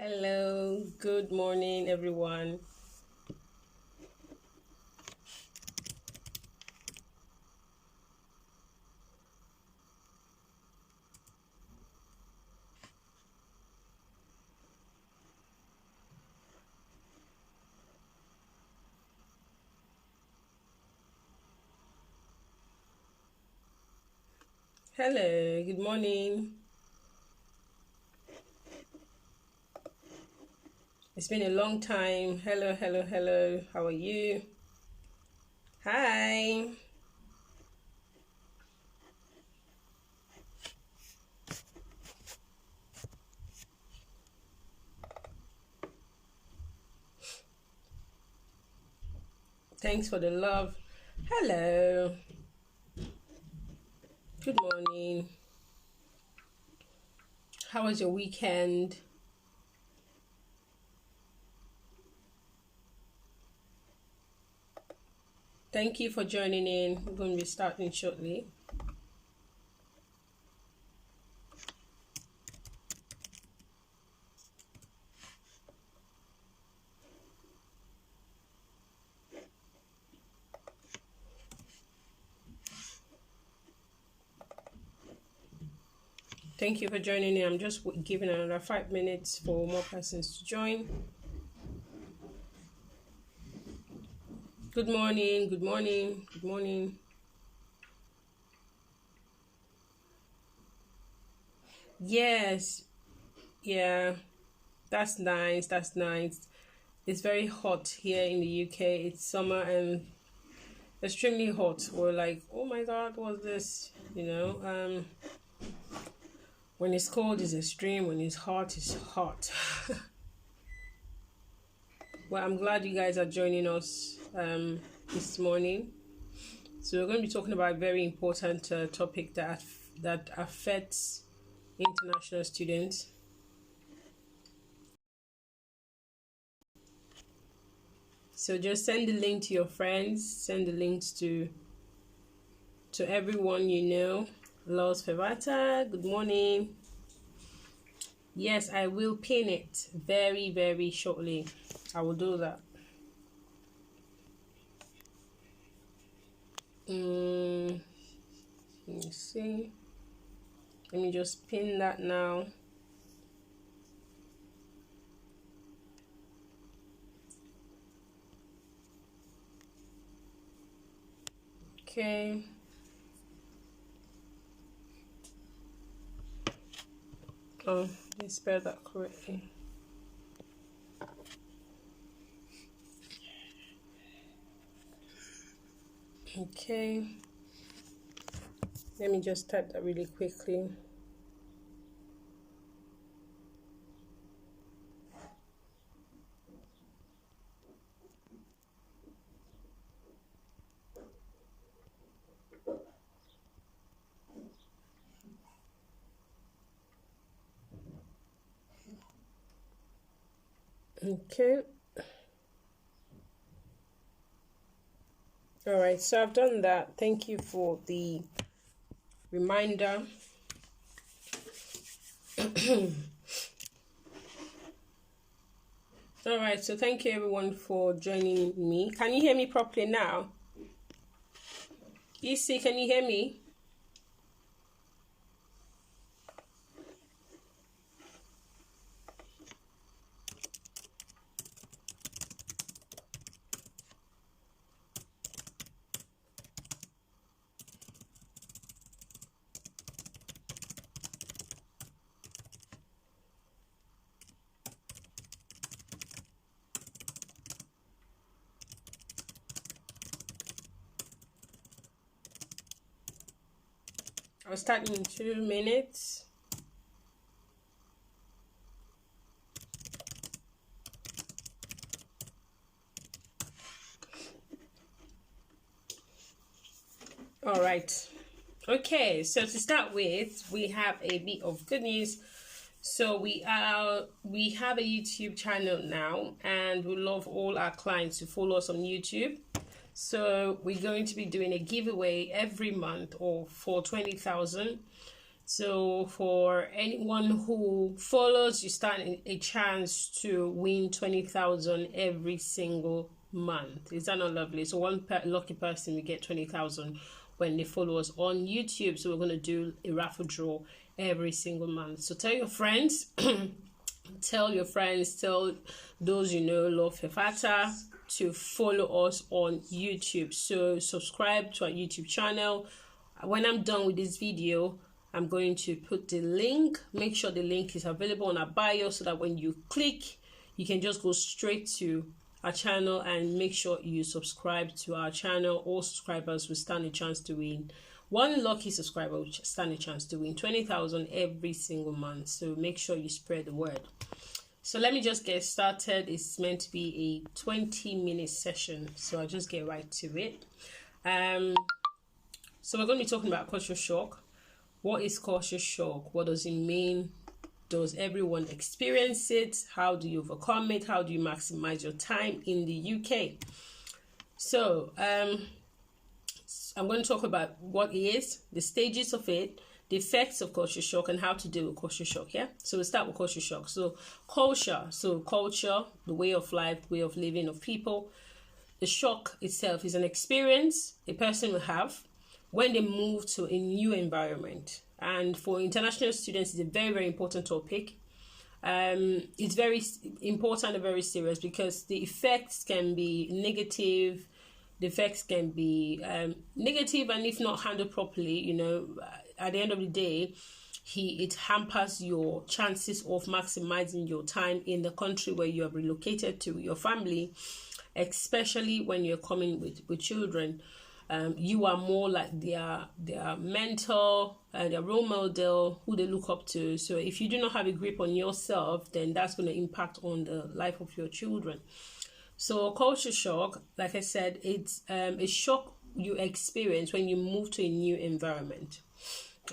Hello, good morning, everyone. Hello, good morning. It's been a long time. Hello, hello, hello. How are you? Hi. Thanks for the love. Hello. Good morning. How was your weekend? Thank you for joining in. We're going to be starting shortly. Thank you for joining in. I'm just giving another 5 minutes for more persons to join. Good morning, good morning, good morning. Yes, yeah, that's nice, that's nice. It's very hot here in the UK. It's summer and extremely hot. We're like, oh my god, what's this? When it's cold, it's extreme. When it's hot, it's hot. Well, I'm glad you guys are joining us this morning. So we're going to be talking about a very important topic that affects international students. So just send the link to your friends. Send the links to everyone you know. Los Fevata, good morning. Yes, I will pin it very, very shortly. I will do that. Let me see. Let me just pin that now. Okay. Oh, they spelled that correctly. Okay. Let me just type that really quickly. Okay. All right, so I've done that. Thank you for the reminder. All right, so thank you everyone for joining me. Can you hear me properly now? EC, can you hear me? I'll start in 2 minutes. All right. Okay, so to start with, we have a bit of good news. So we have a YouTube channel now, and we love all our clients to follow us on YouTube. So we're going to be doing a giveaway every month or for 20,000. So for anyone who follows, you stand a chance to win 20,000 every single month. Is that not lovely? So one lucky person will get 20,000 when they follow us on YouTube. So we're going to do a raffle draw every single month. So tell your friends, tell those you know love Fevata to follow us on YouTube. So subscribe to our YouTube channel. When I'm done with this video, I'm going to put the link. Make sure the link is available on our bio so that when you click, you can just go straight to our channel, and make sure you subscribe to our channel. All subscribers will stand a chance to win. One lucky subscriber will stand a chance to win 20,000 every single month. So make sure you spread the word. So let me just get started. It's meant to be a 20-minute session, so I'll just get right to it. So we're going to be talking about culture shock. What is culture shock? What does it mean? Does everyone experience it? How do you overcome it? How do you maximize your time in the UK? So I'm going to talk about what it is, the stages of it, the effects of culture shock, and how to deal with culture shock. Yeah, so we'll start with culture shock. So culture, the way of life, way of living of people. The shock itself is an experience a person will have when they move to a new environment. And for international students, it's a very, very important topic. It's very important and very serious because the effects can be negative. The effects can be negative, and if not handled properly, you know, at the end of the day, it hampers your chances of maximizing your time in the country where you have relocated to your family, especially when you're coming with children. You are more like their mentor, their role model, who they look up to. So if you do not have a grip on yourself, then that's going to impact on the life of your children. So culture shock, like I said, it's a shock you experience when you move to a new environment.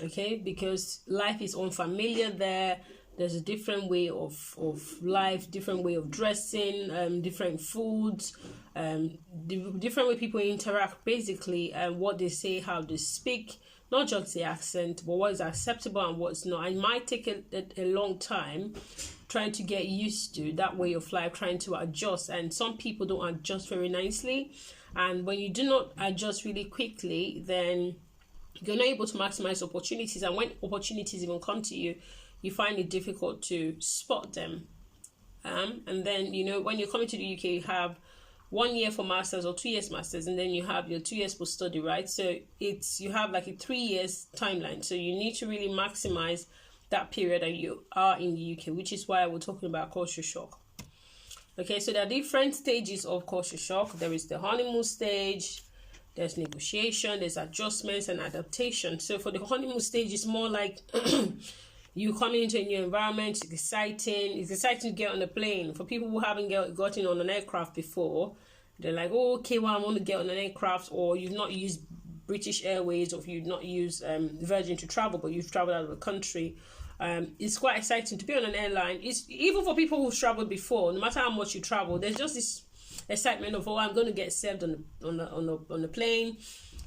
Okay, because life is unfamiliar there. There's a different way of life, different way of dressing, different foods, the different way people interact, basically, what they say, how they speak, not just the accent, but what is acceptable and what's not. It might take a long time trying to get used to that way of life, trying to adjust. And some people don't adjust very nicely. And when you do not adjust really quickly, then you're not able to maximize opportunities. And when opportunities even come to you, you find it difficult to spot them. And then, you know, when you're coming to the UK, you have 1 year for masters or 2 years masters, and then you have your 2 years post study, right? So you have like a 3 years timeline. So you need to really maximize that period that you are in the UK, which is why we're talking about culture shock. Okay, so there are different stages of culture shock. There is the honeymoon stage, there's negotiation, there's adjustments and adaptation. So for the honeymoon stage, it's more like you coming into a new environment. It's exciting. It's exciting to get on a plane. For people who haven't gotten on an aircraft before, they're like, oh, okay, well, I want to get on an aircraft, or you've not used British Airways, or if you've not used Virgin to travel, but you've traveled out of the country. It's quite exciting to be on an airline. It's even for people who've traveled before. No matter how much you travel, there's just this excitement of, oh, I'm going to get served on the plane.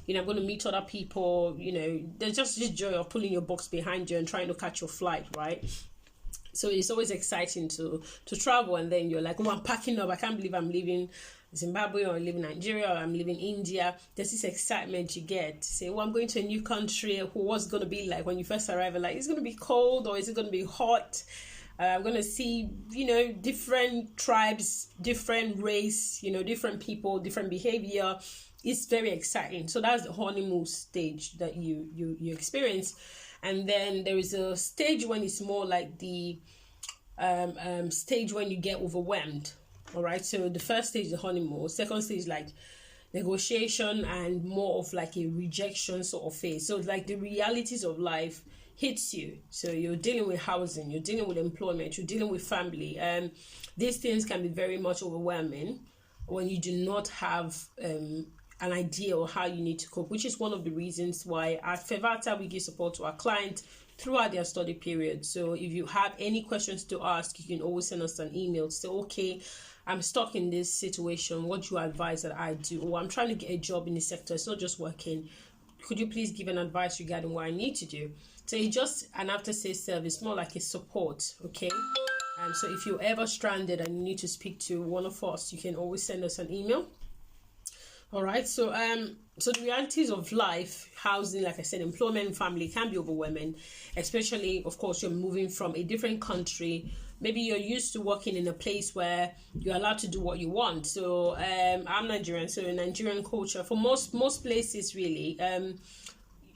You know, I'm going to meet other people. You know, there's just this joy of pulling your box behind you and trying to catch your flight, right? So it's always exciting to travel, and then you're like, oh, I'm packing up. I can't believe I'm leaving Zimbabwe, or I'm leaving Nigeria, or I'm leaving India. There's this excitement you get to say, well, I'm going to a new country. What's it going to be like when you first arrive? Like, is it going to be cold, or is it going to be hot? I'm going to see, you know, different tribes, different race, you know, different people, different behavior. It's very exciting. So that's the honeymoon stage that you experience. And then there is a stage when it's more like the stage when you get overwhelmed. All right. So the first stage is the honeymoon. Second stage is like negotiation and more of like a rejection sort of phase. So like the realities of life hits you. So you're dealing with housing, you're dealing with employment, you're dealing with family. These things can be very much overwhelming when you do not have an idea of how you need to cope, which is one of the reasons why at Fevata we give support to our clients throughout their study period. So if you have any questions to ask, you can always send us an email to say, okay, I'm stuck in this situation. What do you advise that I do? Or I'm trying to get a job in the sector. It's not just working. Could you please give an advice regarding what I need to do? So it's just an after-sales service, more like a support, okay? So if you're ever stranded and you need to speak to one of us, you can always send us an email. All right, so the realities of life, housing, like I said, employment, family can be overwhelming, especially, of course, you're moving from a different country. Maybe you're used to working in a place where you're allowed to do what you want. So I'm Nigerian, so in Nigerian culture, for most places really,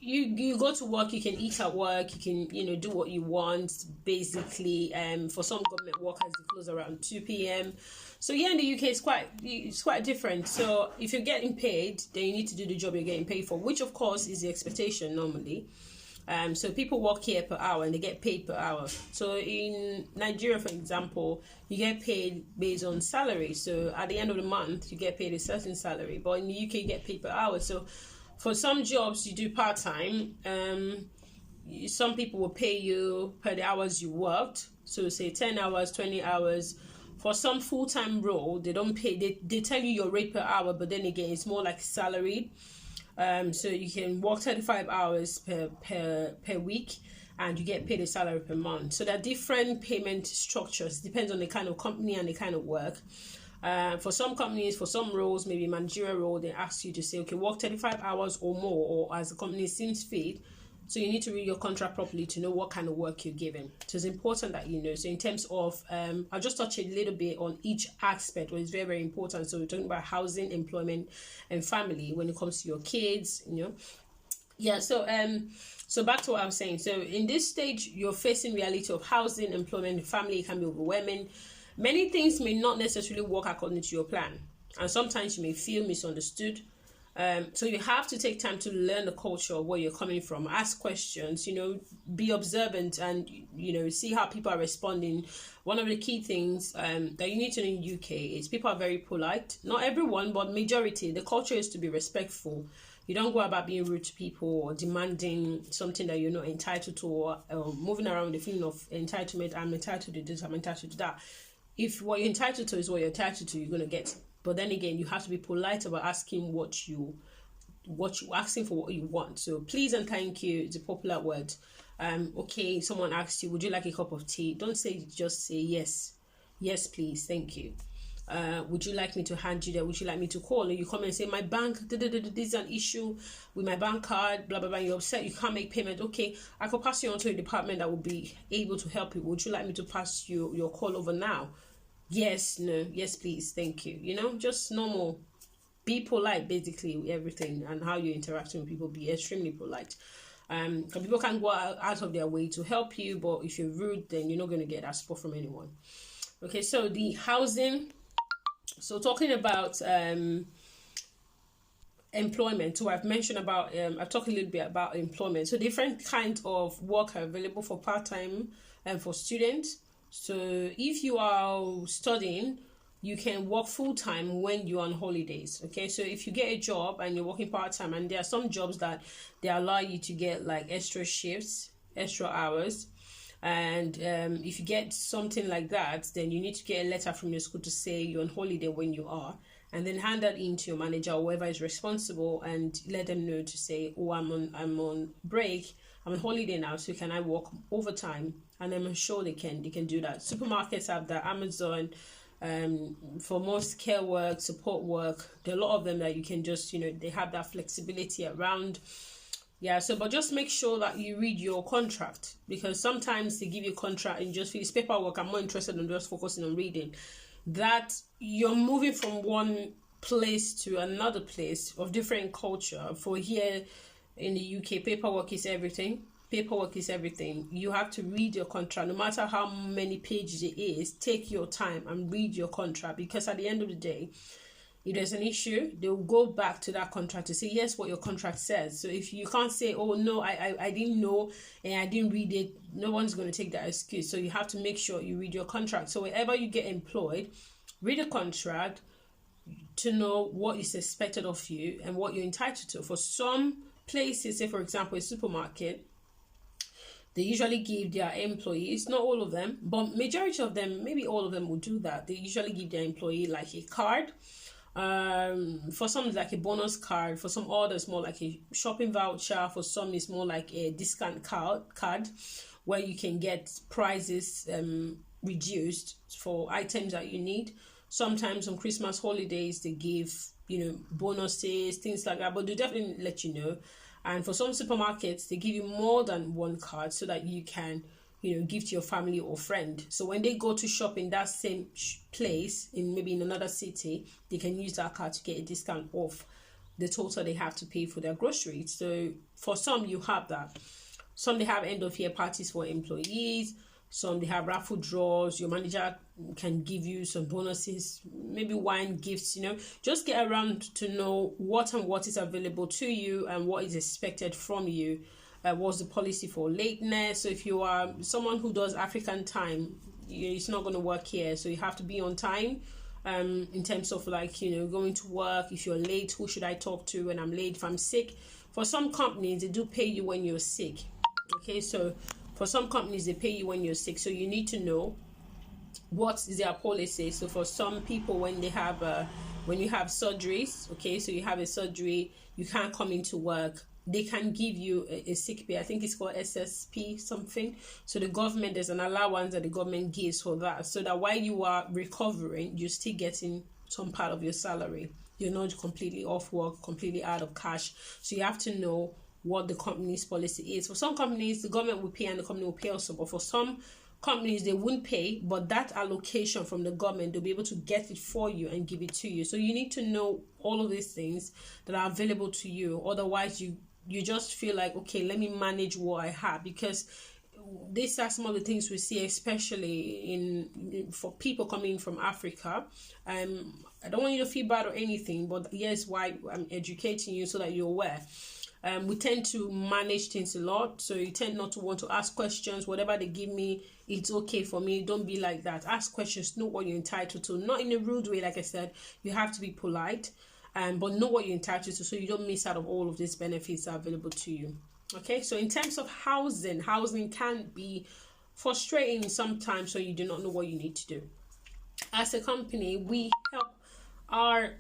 you go to work, you can eat at work, you can do what you want basically. For some government workers, they close around 2 p.m. So yeah, in the UK it's quite different. So if you're getting paid, then you need to do the job you're getting paid for, which of course is the expectation normally. So people work here per hour and they get paid per hour. So in Nigeria, for example, you get paid based on salary. So at the end of the month, you get paid a certain salary, but in the UK, you get paid per hour. So for some jobs you do part-time, some people will pay you per the hours you worked. So say 10 hours, 20 hours. For some full-time role, they don't pay. They tell you your rate per hour, but then again, it's more like salaried. So you can work 35 hours per week, and you get paid a salary per month. So there are different payment structures. Depends on the kind of company and the kind of work. For some companies, for some roles, maybe managerial role, they ask you to say, okay, work 35 hours or more, or as the company seems fit. So you need to read your contract properly to know what kind of work you're given. So it's important that you know. So in terms of, I'll just touch a little bit on each aspect, which is very, very important. So we're talking about housing, employment, and family when it comes to your kids, Yeah, so back to what I was saying. So in this stage, you're facing reality of housing, employment, family. It can be overwhelming. Many things may not necessarily work according to your plan. And sometimes you may feel misunderstood. So you have to take time to learn the culture of where you're coming from, ask questions, be observant and, see how people are responding. One of the key things that you need to know in the UK is people are very polite. Not everyone, but majority. The culture is to be respectful. You don't go about being rude to people or demanding something that you're not entitled to, or moving around with the feeling of entitlement. I'm entitled to this, I'm entitled to that. If what you're entitled to is what you're entitled to, you're going to get it. But then again, you have to be polite about asking asking for what you want. So please and thank you is a popular word. Okay, someone asks you, would you like a cup of tea? Don't just say yes. Yes, please, thank you. Would you like me to hand you that? Would you like me to call? And you come and say, my bank, this is an issue with my bank card, blah, blah, blah. You're upset, you can't make payment. Okay, I could pass you on to a department that will be able to help you. Would you like me to pass you your call over now? Yes, no, yes, please, thank you. Just normal. Be polite, basically, with everything and how you're interacting with people. Be extremely polite. Because people can go out of their way to help you, but if you're rude, then you're not going to get that support from anyone. Okay, so the housing. So talking about employment. So I've mentioned about, I've talked a little bit about employment. So different kinds of work are available for part-time and for students. So if you are studying, you can work full-time when you're on holidays. Okay, so if you get a job and you're working part-time, and there are some jobs that they allow you to get like extra shifts, extra hours, and if you get something like that, then you need to get a letter from your school to say you're on holiday when you are, and then hand that in to your manager or whoever is responsible, and let them know to say, oh, I'm on break, I'm on holiday now, so can I work overtime? And I'm sure they can do that. Supermarkets have that, Amazon, for most care work, support work, there are a lot of them that you can just, they have that flexibility around. Yeah, so but just make sure that you read your contract, because sometimes they give you a contract and just feel it's paperwork. I'm more interested in just focusing on reading. That you're moving from one place to another place of different culture. For here in the UK, paperwork is everything. Paperwork is everything. You have to read your contract, no matter how many pages it is. Take your time and read your contract, because at the end of the day, if there's an issue, they'll go back to that contract to say, yes, what your contract says. So if you can't say, oh, no, I didn't know and I didn't read it, no one's going to take that excuse. So you have to make sure you read your contract. So wherever you get employed, read a contract to know what is expected of you and what you're entitled to. For some places, say, for example, a supermarket, they usually give their employees, not all of them, but majority of them, maybe all of them will do that. They usually give their employee like a card. For some it's like a bonus card, for some others more like a shopping voucher, for some it's more like a discount card where you can get prices reduced for items that you need. Sometimes on Christmas holidays they give, you know, bonuses, things like that, but they definitely let you know. And for some supermarkets they give you more than one card so that you can, you know, give to your family or friend. So when they go to shop in that same place, in maybe in another city, they can use that card to get a discount off the total they have to pay for their groceries. So for some you have that. Some they have end of year parties for employees. Some they have raffle draws. Your manager can give you some bonuses, maybe wine gifts, you know. Just get around to know what and what is available to you and what is expected from you. What's the policy for lateness? So if you are someone who does African time, it's not going to work here. So you have to be on time in terms of, like, you know, going to work. If you're late, who should I talk to when I'm late? If I'm sick, for some companies, they do pay you when you're sick. Okay, so for some companies, they pay you when you're sick. So you need to know what is their policy. So for some people, when they have when you have surgeries, okay, so you have a surgery, you can't come into work, they can give you a sick pay. I think it's called SSP something. So the government, there's an allowance that the government gives for that, so that while you are recovering, you're still getting some part of your salary. You're not completely off work, completely out of cash. So you have to know what the company's policy is. For some companies, the government will pay and the company will pay also. But for some companies, they won't pay, but that allocation from the government, they'll be able to get it for you and give it to you. So you need to know all of these things that are available to you. Otherwise, you just feel like, okay, let me manage what I have, because these are some of the things we see, especially for people coming from Africa. I don't want you to feel bad or anything, but here's why I'm educating you so that you're aware. We tend to manage things a lot, so you tend not to want to ask questions. Whatever they give me, it's okay for me. Don't be like that. Ask questions, know what you're entitled to, not in a rude way. Like I said, you have to be polite, but know what you're entitled to, so you don't miss out on all of these benefits that are available to you. Okay, so in terms of housing can be frustrating sometimes, so you do not know what you need to do. As a company, we help our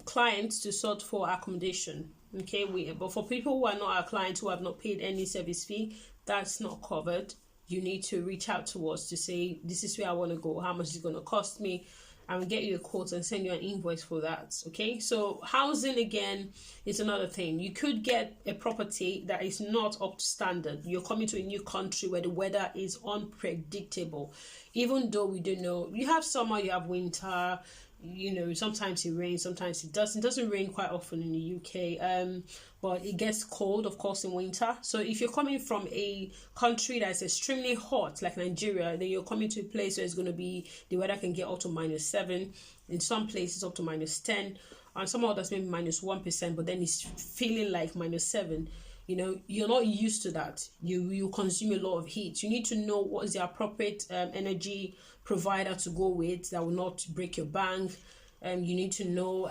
clients to sort for accommodation. Okay, but for people who are not our clients, who have not paid any service fee, that's not covered. You need to reach out to us to say, this is where I want to go, how much is it going to cost me, and we'll get you a quote and send you an invoice for that. Okay, so housing again is another thing. You could get a property that is not up to standard. You're coming to a new country where the weather is unpredictable. Even though we don't know, you have summer, you have winter, you know, sometimes it rains, sometimes it doesn't. It doesn't rain quite often in the UK, but it gets cold, of course, in winter. So if you're coming from a country that's extremely hot, like Nigeria, then you're coming to a place where it's going to be, the weather can get up to -7, in some places up to -10, and some others maybe -1%, but then it's feeling like -7. You know, you're not used to that. You consume a lot of heat. You need to know what is the appropriate energy provider to go with that will not break your bank. You need to know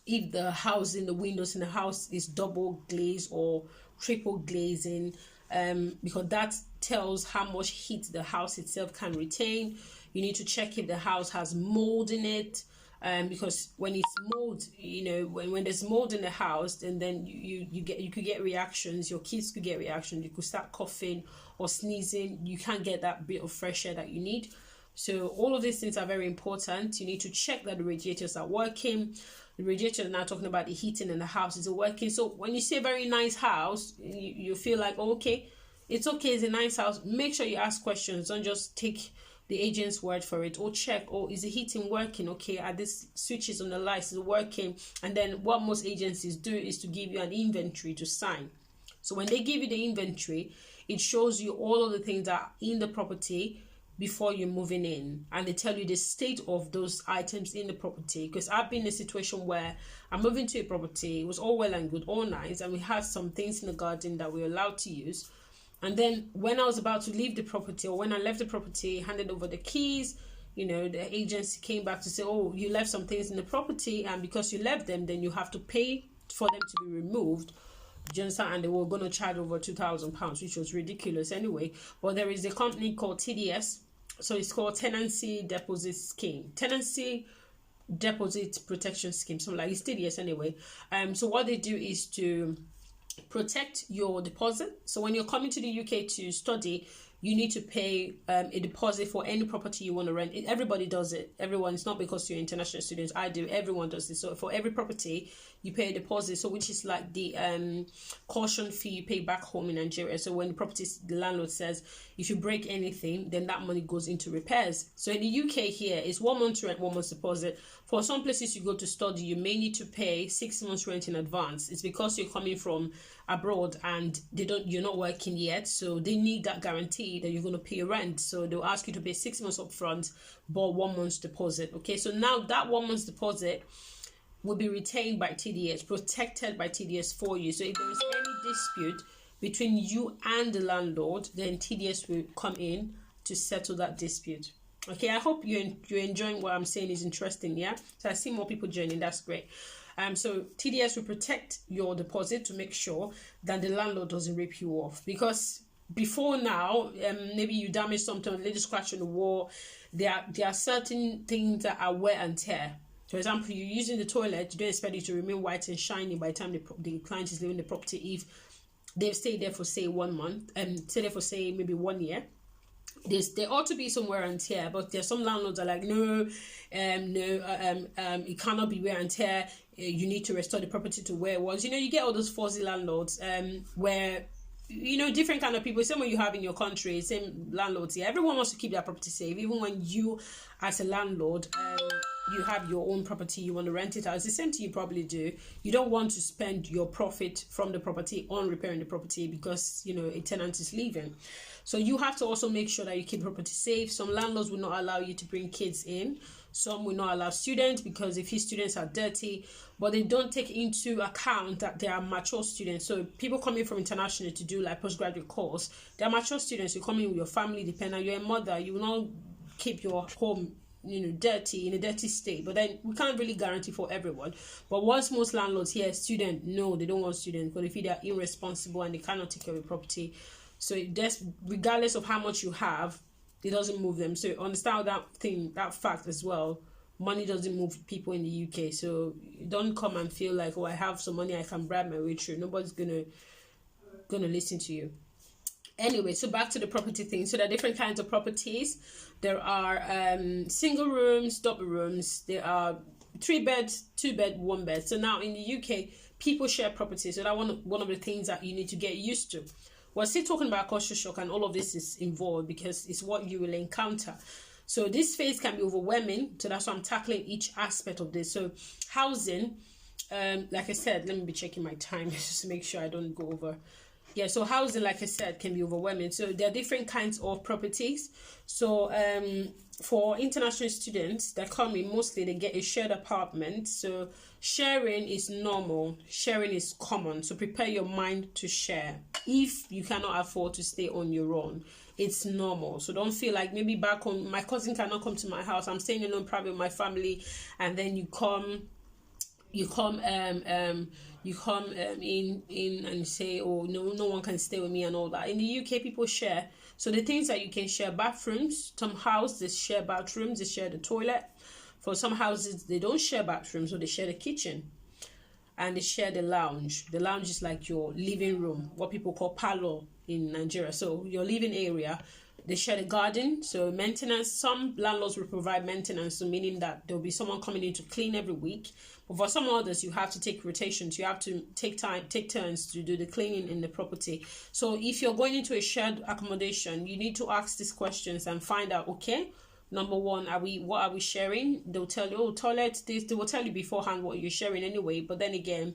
if the housing, the windows in the house is double glaze or triple glazing, because that tells how much heat the house itself can retain. You need to check if the house has mold in it. Because when it's mold, you know, when there's mold in the house, and then you could get reactions. Your kids could get reactions. You could start coughing or sneezing. You can't get that bit of fresh air that you need. So all of these things are very important. You need to check that the radiators are working. The radiators, now talking about the heating in the house, is working. So when you say very nice house, you feel like, oh, okay, it's okay, it's a nice house. Make sure you ask questions. Don't just take the agent's word for it, or check, is the heating working? Okay, are these switches on the lights is working? And then what most agencies do is to give you an inventory to sign. So when they give you the inventory, it shows you all of the things that are in the property before you're moving in, and they tell you the state of those items in the property. Because I've been in a situation where I'm moving to a property, it was all well and good, all nice, and we had some things in the garden that we were allowed to use. And then when I was about to leave the property, or when I left the property, handed over the keys, you know, the agency came back to say, oh, you left some things in the property, and because you left them, then you have to pay for them to be removed. Do you understand? And they were going to charge over £2,000, which was ridiculous anyway. But there is a company called TDS. So it's called Tenancy Deposit Scheme. Tenancy deposit protection scheme, something like it's TDS anyway. So what they do is to protect your deposit. So when you're coming to the UK to study, you need to pay a deposit for any property you want to rent. Everybody does it. Everyone. It's not because you're international students. I do. Everyone does it. So for every property, you pay a deposit. So which is like the caution fee you pay back home in Nigeria. So when the landlord says if you break anything, then that money goes into repairs. So in the UK here, it's 1 month rent, 1 month deposit. For some places you go to study, you may need to pay 6 months rent in advance. It's because you're coming from abroad and you're not working yet, so they need that guarantee that you're going to pay rent. So they'll ask you to pay 6 months up front, but 1 month's deposit. Okay, so now that 1 month's deposit will be retained by TDS, protected by TDS for you. So if there is any dispute between you and the landlord, then TDS will come in to settle that dispute. Okay, I hope you're enjoying what I'm saying is interesting. Yeah, so I see more people joining. That's great. So TDS will protect your deposit to make sure that the landlord doesn't rip you off. Because before now, maybe you damage something, a little scratch on the wall. There are certain things that are wear and tear. For example, you're using the toilet, you don't expect it to remain white and shiny by the time the client is leaving the property. If they've stayed there for say 1 month and stayed there for say maybe 1 year, there ought to be some wear and tear. But there's some landlords that are like, no, it cannot be wear and tear. You need to restore the property to where it was. You know, you get all those fuzzy landlords where, you know, different kind of people. Same one you have in your country, same landlords here. Everyone wants to keep their property safe. Even when you, as a landlord, you have your own property, you want to rent it out. It's the same thing you probably do. You don't want to spend your profit from the property on repairing the property because, you know, a tenant is leaving. So you have to also make sure that you keep property safe. Some landlords will not allow you to bring kids in. Some will not allow students because if his students are dirty, but they don't take into account that they are mature students. So people coming from international to do like postgraduate course, they are mature students. You come in with your family dependent. You're a mother. You will not keep your home, you know, dirty, in a dirty state. But then we can't really guarantee for everyone. But once most landlords hear student, no, they don't want students because if they are irresponsible and they cannot take care of the property. So that's regardless of how much you have, it doesn't move them. So understand that fact as well. Money doesn't move people in the UK. So don't come and feel like, oh, I have some money, I can bribe my way through. Nobody's gonna listen to you. Anyway, so back to the property thing. So there are different kinds of properties. There are single rooms, double rooms. There are 3 beds, 2 bed, 1 bed. So now in the UK, people share property. So that's one of the things that you need to get used to. We're still talking about culture shock, and all of this is involved because it's what you will encounter. So this phase can be overwhelming. So that's why I'm tackling each aspect of this. So housing, like I said, let me be checking my time just to make sure I don't go over. Yeah, so housing, like I said, can be overwhelming. So there are different kinds of properties. So for international students that come in, mostly they get a shared apartment. So sharing is normal. Sharing is common. So prepare your mind to share. If you cannot afford to stay on your own, it's normal. So don't feel like maybe back home, my cousin cannot come to my house. I'm staying alone, probably with my family, and then you come in and say, oh, no one can stay with me and all that. In the UK, people share. So the things that you can share: bathrooms. Some houses they share bathrooms, they share the toilet. For some houses, they don't share bathrooms, so they share the kitchen. And they share the lounge. The lounge is like your living room, what people call parlor in Nigeria. So your living area. They share the garden. So maintenance, some landlords will provide maintenance, so meaning that there'll be someone coming in to clean every week. But for some others, you have to take rotations. You have to take turns to do the cleaning in the property. So if you're going into a shared accommodation, you need to ask these questions and find out, okay, number one, what are we sharing? They'll tell you, oh, toilet, they will tell you beforehand what you're sharing anyway. But then again,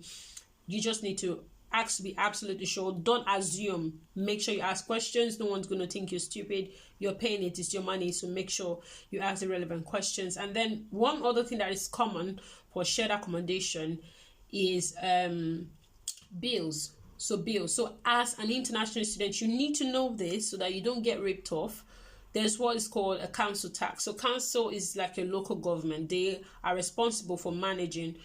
you just need to ask to be absolutely sure. Don't assume. Make sure you ask questions. No one's going to think you're stupid. You're paying it. It's your money. So make sure you ask the relevant questions. And then one other thing that is common for shared accommodation is bills. So bills. So as an international student, you need to know this so that you don't get ripped off. There's what is called a council tax. So council is like a local government. They are responsible for managing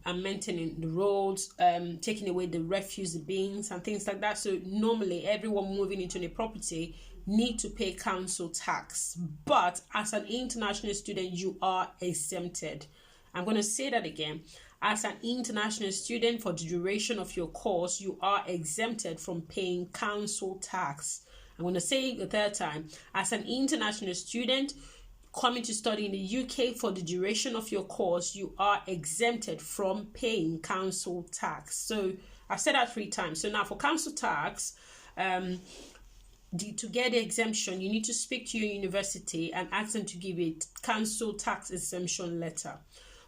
and maintaining the roads, taking away the refuse, the bins and things like that. So normally everyone moving into a property need to pay council tax. But as an international student, you are exempted. I'm going to say that again. As an international student, for the duration of your course, you are exempted from paying council tax. I'm going to say it a third time. As an international student coming to study in the UK, for the duration of your course, you are exempted from paying council tax. So I've said that 3 times. So now for council tax, to get the exemption, you need to speak to your university and ask them to give you a council tax exemption letter.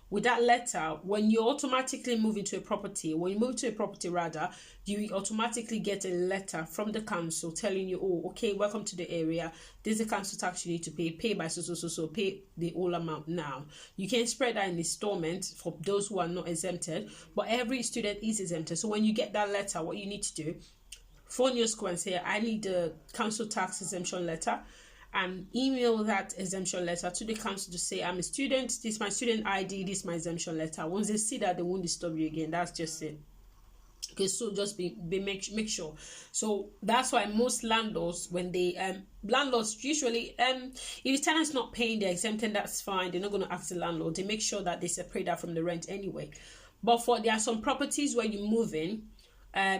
With that letter, when you automatically move into a property, you automatically get a letter from the council telling you, oh, okay, welcome to the area. This is the council tax you need to pay by so, pay the whole amount now. You can spread that in installments for those who are not exempted, but every student is exempted. So when you get that letter, what you need to do, phone your school and say, I need the council tax exemption letter, and email that exemption letter to the council to say, I'm a student, this is my student ID, this is my exemption letter. Once they see that, they won't disturb you again. That's just it. Okay, so just make sure. So that's why most landlords, when they landlords usually if the tenant's not paying the exemption, that's fine. They're not going to ask the landlord. They make sure that they separate that from the rent anyway. But there are some properties where you move in,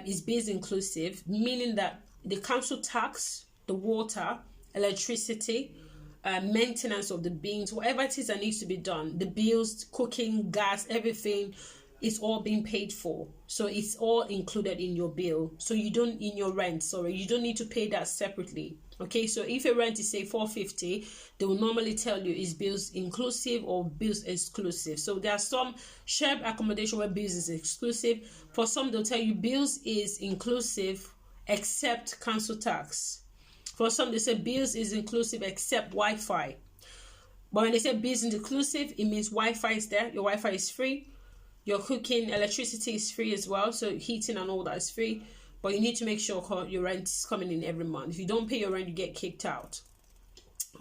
is base inclusive, meaning that the council tax, the water, electricity, maintenance of the bins, whatever it is that needs to be done, the bills, cooking, gas, everything is all being paid for. So it's all included in your bill. So you don't, in your rent, you don't need to pay that separately. Okay, so if a rent is say $450, they will normally tell you is bills inclusive or bills exclusive. So there are some shared accommodation where bills is exclusive. For some, they'll tell you bills is inclusive except council tax. For some, they say bills is inclusive except Wi-Fi. But when they say bills is inclusive, it means Wi-Fi is there. Your Wi-Fi is free. Your cooking, electricity is free as well. So heating and all that is free. But you need to make sure your rent is coming in every month. If you don't pay your rent, you get kicked out.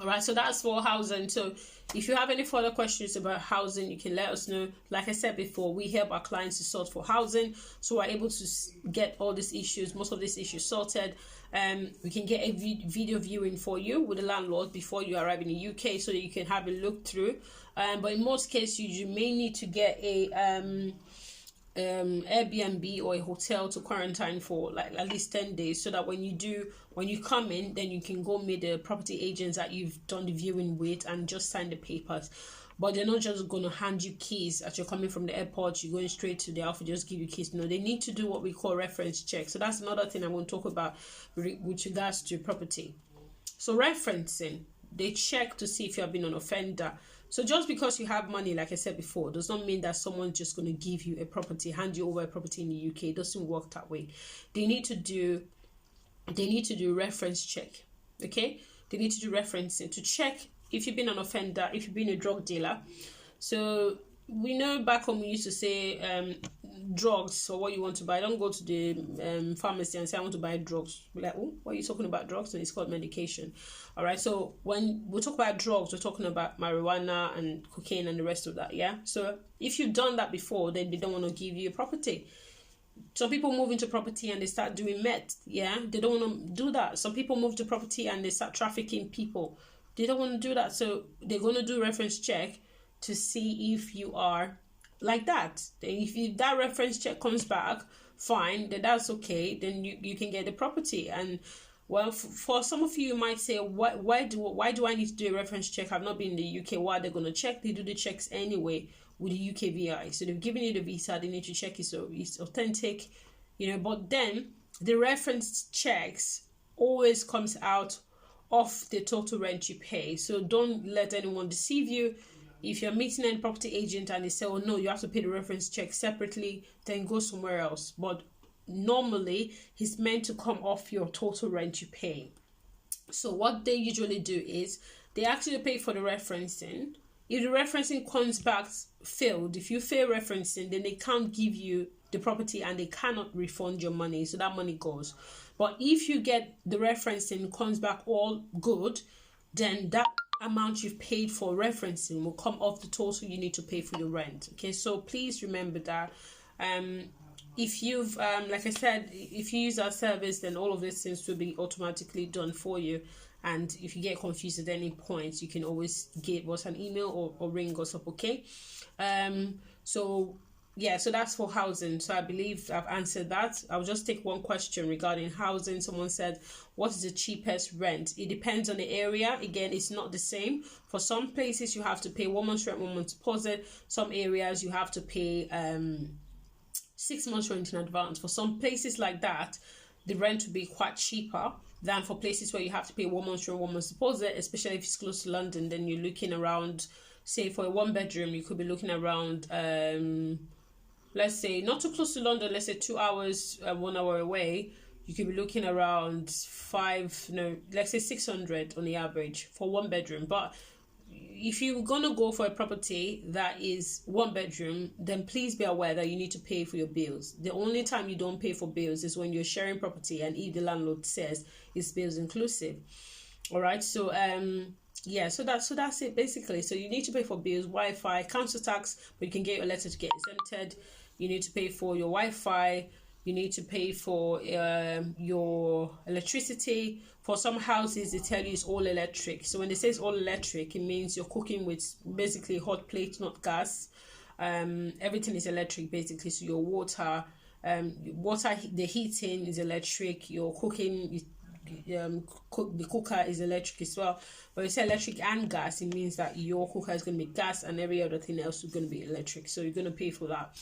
All right, so that's for housing. So if you have any further questions about housing, you can let us know. Like I said before, we help our clients to sort for housing. So we're able to get all these issues, most of these issues sorted. We can get a video viewing for you with the landlord before you arrive in the UK so that you can have a look through. But in most cases, you may need to get a Airbnb or a hotel to quarantine for like at least 10 days, so that when you come in, then you can go meet the property agents that you've done the viewing with and just sign the papers. But they're not just going to hand you keys as you're coming from the airport, you're going straight to the office, just give you keys. No, they need to do what we call reference check. So that's another thing I want to talk about with regards to property. So referencing, they check to see if you have been an offender. So just because you have money, like I said before, does not mean that someone's just going to give you a property, hand you over a property in the UK. It doesn't work that way. They need to do reference check. Okay? They need to do referencing to check if you've been an offender, if you've been a drug dealer. So we know back home we used to say drugs or what you want to buy. Don't go to the pharmacy and say I want to buy drugs. We're like, oh, what are you talking about drugs? And it's called medication. All right, so when we talk about drugs, we're talking about marijuana and cocaine and the rest of that. Yeah, so if you've done that before, then they don't want to give you a property. Some people move into property and they start doing meth. Yeah, they don't want to do that. Some people move to property and they start trafficking people. They don't want to do that. So they're going to do reference check to see if you are like that. Then if that reference check comes back fine, then that's okay. Then you can get the property. And well, for some of you might say, why do I need to do a reference check? I've not been in the UK. Why are they going to check? They do the checks anyway with the UK VI. So they've given you the visa. They need to check it so it's authentic, But then the reference checks always comes out of the total rent you pay. So don't let anyone deceive you. If you're meeting any property agent and they say, oh no, you have to pay the reference check separately, then go somewhere else. But normally it's meant to come off your total rent you pay. So what they usually do is they actually pay for the referencing. If the referencing comes back failed, if you fail referencing, then they can't give you the property and they cannot refund your money. So that money goes. But if you get the referencing comes back all good, then that amount you've paid for referencing will come off the total you need to pay for your rent. Okay, so please remember that. If you've like I said, if you use our service, then all of these things will be automatically done for you. And if you get confused at any point, you can always give us an email or ring us up, okay? So yeah, so that's for housing. So I believe I've answered that. I'll just take one question regarding housing. Someone said, what is the cheapest rent? It depends on the area. Again, it's not the same. For some places, you have to pay 1 month's rent, 1 month's deposit. Some areas, you have to pay 6 months rent in advance. For some places like that, the rent will be quite cheaper than for places where you have to pay 1 month's rent, 1 month's deposit, especially if it's close to London. Then you're looking around, say for a 1-bedroom, you could be looking around let's say not too close to London, let's say 2 hours, 1 hour away, you could be looking around let's say 600 on the average for 1 bedroom. But if you're gonna go for a property that is 1 bedroom, then please be aware that you need to pay for your bills. The only time you don't pay for bills is when you're sharing property, and if the landlord says it's bills inclusive. All right, so yeah, so that's it basically. So you need to pay for bills, Wi-Fi, council tax, but you can get your letter to get exempted. You need to pay for your Wi-Fi. You need to pay for your electricity. For some houses, they tell you it's all electric. So when they say it's all electric, it means you're cooking with basically hot plate, not gas. Everything is electric basically. So your water, the heating is electric. Your cooking, the cooker is electric as well. But it's electric and gas. It means that your cooker is going to be gas, and every other thing else is going to be electric. So you're going to pay for that.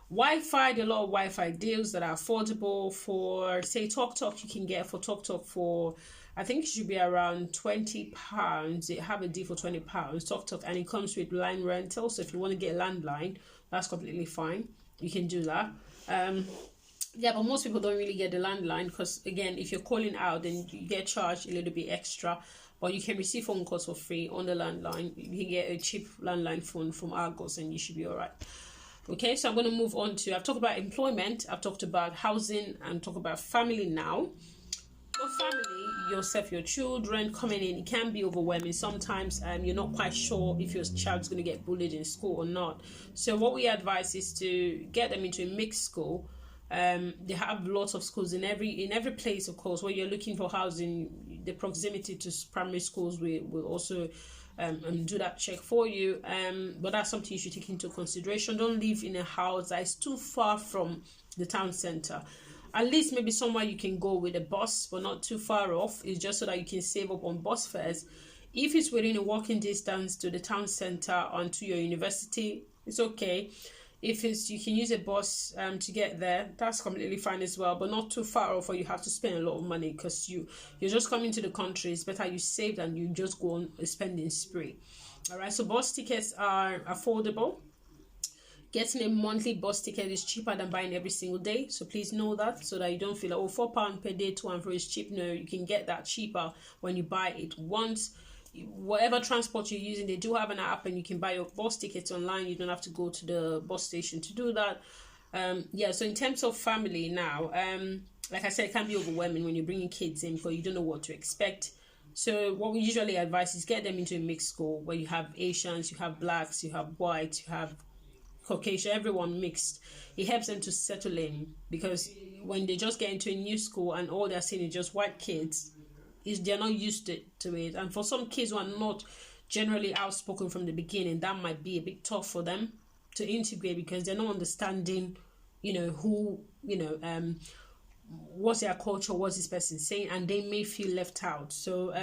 Wi-Fi, there are a lot of Wi-Fi deals that are affordable. For say TalkTalk, you can get for TalkTalk for, I think it should be around £20. They have a deal for £20 TalkTalk, and it comes with line rental. So if you want to get a landline, that's completely fine. You can do that. Yeah, but most people don't really get the landline because, again, if you're calling out, then you get charged a little bit extra. But you can receive phone calls for free on the landline. You can get a cheap landline phone from Argos, and you should be all right. Okay, so I'm going to move on to, I've talked about employment, I've talked about housing, and talk about family now. For family, yourself, your children coming in, it can be overwhelming. Sometimes you're not quite sure if your child's going to get bullied in school or not. So what we advise is to get them into a mixed school. They have lots of schools in every place, of course. Where you're looking for housing, the proximity to primary schools will also do that check for you. But that's something you should take into consideration. Don't live in a house that is too far from the town center. At least maybe somewhere you can go with a bus, but not too far off. It's just so that you can save up on bus fares. If it's within a walking distance to the town center and to your university, it's okay. If it's, you can use a bus to get there, that's completely fine as well, but not too far off, or you have to spend a lot of money because you're just coming to the country. It's better you save than you just go on a spending spree. All right, so bus tickets are affordable. Getting a monthly bus ticket is cheaper than buying every single day. So please know that, so that you don't feel like, oh, £4 per day to and fro is cheap. No, you can get that cheaper when you buy it once. Whatever transport you're using, they do have an app, and you can buy your bus tickets online. You don't have to go to the bus station to do that. Yeah, so in terms of family now, like I said, it can be overwhelming when you're bringing kids in because you don't know what to expect. So what we usually advise is get them into a mixed school where you have Asians, you have blacks, you have whites, you have Caucasian, everyone mixed. It helps them to settle in, because when they just get into a new school and all they're seeing is just white kids, they're not used to it. And for some kids who are not generally outspoken from the beginning, that might be a bit tough for them to integrate, because they're not understanding, what's their culture, what's this person saying, and they may feel left out. So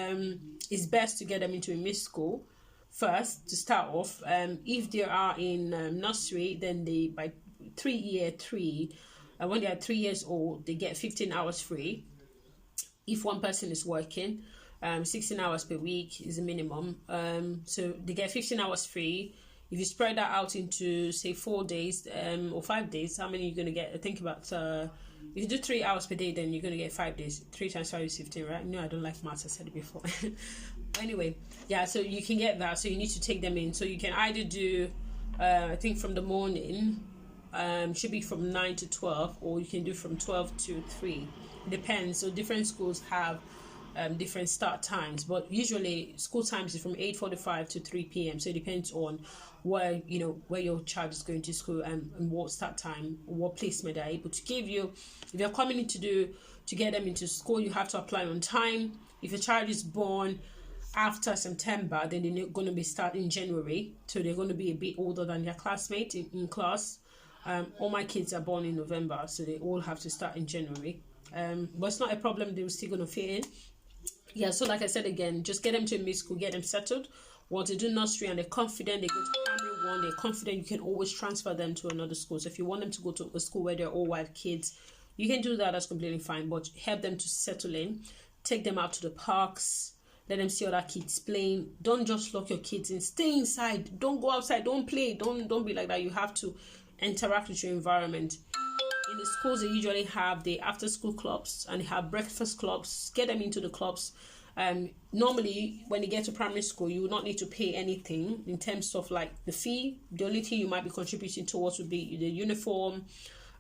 it's best to get them into a mixed school first to start off. If they are in nursery, then they, by year three, when they are 3 years old, they get 15 hours free. If one person is working, 16 hours per week is a minimum. So they get 15 hours free. If you spread that out into, say, 4 days or 5 days, how many are you going to get? Think about, if you do 3 hours per day, then you're going to get 5 days. 3 times 5 is 15, right? No, I don't like maths. I said it before. Anyway, yeah, so you can get that. So you need to take them in. So you can either do, I think from the morning, should be from 9 to 12, or you can do from 12 to 3. It depends. So different schools have different start times, but usually school times is from 8:45 to 3 p.m. So it depends on where your child is going to school, and what start time, what placement they're able to give you. If you're coming in to get them into school, you have to apply on time. If a child is born after September, then they're going to be starting in January, so they're going to be a bit older than their classmate in class. All my kids are born in November, so they all have to start in January. But it's not a problem, they're still going to fit in. Yeah, so like I said again, just get them to a mid school, get them settled. Once they do nursery and they're confident, they go to primary one, they're confident, you can always transfer them to another school. So if you want them to go to a school where they're all white kids, you can do that, that's completely fine. But help them to settle in, take them out to the parks, let them see other kids playing. Don't just lock your kids in, stay inside, don't go outside, don't play, don't be like that. You have to interact with your environment. In the schools, they usually have the after school clubs and they have breakfast clubs. Get them into the clubs. Normally when you get to primary school, you will not need to pay anything in terms of like the fee. The only thing you might be contributing towards would be the uniform.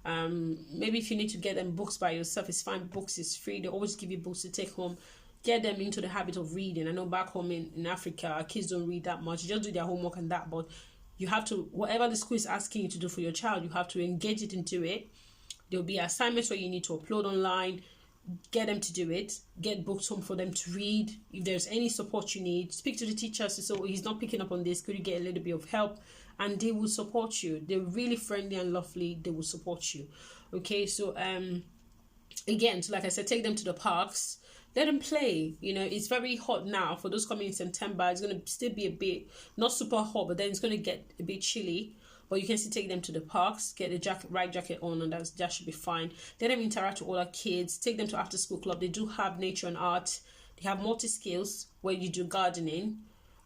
Maybe if you need to get them books by yourself, it's fine. Books is free. They always give you books to take home. Get them into the habit of reading. I know back home in Africa, our kids don't read that much. You just do their homework and that, but you have to, whatever the school is asking you to do for your child, you have to engage it into it. There'll be assignments where you need to upload online. Get them to do it. Get books home for them to read. If there's any support you need, speak to the teachers. So he's not picking up on this, could you get a little bit of help? And they will support you. They're really friendly and lovely. They will support you. Okay, so again, so like I said, take them to the parks. Let them play. You know, it's very hot now. For those coming in September, it's going to still be a bit, not super hot, but then it's going to get a bit chilly. But you can still take them to the parks, get the right jacket on, and that should be fine. Let them interact with other kids. Take them to after school club. They do have nature and art. They have multi-skills where you do gardening.